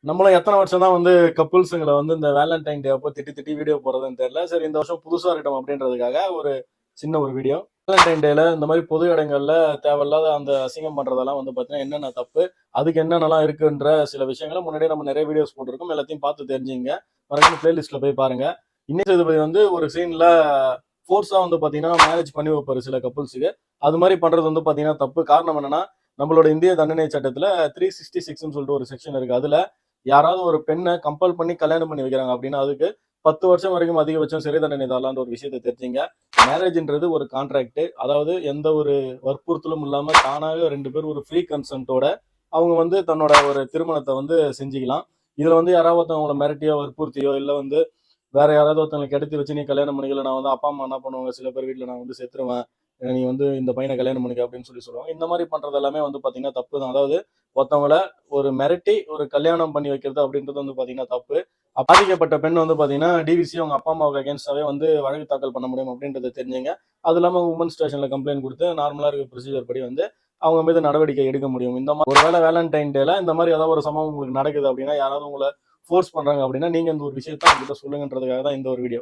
நம்மளும் எத்தனை வருஷம் தான் வந்து கப்புள்ஸுங்களை வந்து இந்த வேலண்டைன் டே அப்போ திட்டி திட்டி வீடியோ போடுறதுன்னு தெரியல. சரி, இந்த வருஷம் புதுசா இருக்கட்டும் அப்படின்றதுக்காக ஒரு சின்ன ஒரு வீடியோ. வேலண்டைன் டேல இந்த மாதிரி பொது இடங்கள்ல தேவையில்லாத அந்த அசிங்கம் பண்றதெல்லாம் வந்து பாத்தீங்கன்னா என்னென்ன தப்பு, அதுக்கு என்னென்னலாம் இருக்குன்ற சில விஷயங்களை முன்னாடியே நம்ம நிறைய வீடியோஸ் போட்டிருக்கோம். எல்லாத்தையும் பார்த்து தெரிஞ்சுங்க. மறக்காம பிளேலிஸ்ட்ல போய் பாருங்க. இன்னைக்கு சேதுபதி வந்து ஒரு சீன்ல ஃபோர்ஸா வந்து பாத்தீங்கன்னா மேரேஜ் பண்ணி வைப்பாரு சில கப்புள்ஸுக்கு. அது மாதிரி பண்றது வந்து பாத்தீங்கன்னா தப்பு. காரணம் என்னன்னா, நம்மளோட இந்திய தண்டனை சட்டத்துல 366 சொல்லிட்டு ஒரு செக்ஷன் இருக்கு. அதுல யாராவது ஒரு பெண்ணை கம்பல் பண்ணி கல்யாணம் பண்ணி வைக்கிறாங்க அப்படின்னா அதுக்கு 10 வருஷம் வரைக்கும் அதிகபட்சம் சிறை தண்டனை தரலான்ற ஒரு விஷயத்தை தெரிஞ்சுங்க. மேரேஜ்ன்றது ஒரு கான்ட்ராக்ட். அதாவது எந்த ஒரு வற்புறுத்தலும் இல்லாம தானாக ரெண்டு பேர் ஒரு ஃப்ரீ கன்சென்ட்டோட அவங்க வந்து தன்னோட ஒரு திருமணத்தை வந்து செஞ்சுக்கலாம். இதுல வந்து யாராவது அவங்கள மிரட்டியோ வற்புறுத்தியோ இல்ல வந்து வேற யாராவது ஒருத்தவங்களை கெடுத்து வச்சு நீ கல்யாணம் பண்ணிக்கல, நான் வந்து அப்பா அம்மா என்ன பண்ணுவாங்க, சில பேர் வீட்டுல நான் வந்து செத்துருவேன், நீ வந்து இந்த பையனை கல்யாணம் பண்ணிக்க அப்படின்னு சொல்லுவாங்க. இந்த மாதிரி பண்றது எல்லாமே வந்து பாத்தீங்கன்னா தப்பு தான். அதாவது ஒருத்தவங்கள ஒரு மிரட்டி ஒரு கல்யாணம் பண்ணி வைக்கிறது அப்படின்றது வந்து பாத்தீங்கன்னா தப்பு. பாதிக்கப்பட்ட பெண் வந்து பாத்தீங்கன்னா டிவிசி அவங்க அப்பா அம்மாவுக்கு அகேன்ஸ்டாவே வந்து வழக்கு தாக்கல் பண்ண முடியும் அப்படின்றத தெரிஞ்சுங்க. அது இல்லாம உமன் ஸ்டேஷன்ல கம்ப்ளைண்ட் கொடுத்து நார்மலா இருக்க ப்ரொசீஜர் படி வந்து அவங்க மீது நடவடிக்கை எடுக்க முடியும். இந்த மாதிரி ஒருவேளை வேலண்டைன் டேல இந்த மாதிரி ஏதாவது ஒரு சம்பவம் உங்களுக்கு நடக்குது அப்படின்னா, யாராவது உங்களை ஃபோர்ஸ் பண்றாங்க அப்படின்னா, நீங்க இந்த ஒரு விஷயத்த அவங்ககிட்ட சொல்லுங்கன்றதுக்காக தான் இந்த ஒரு வீடியோ.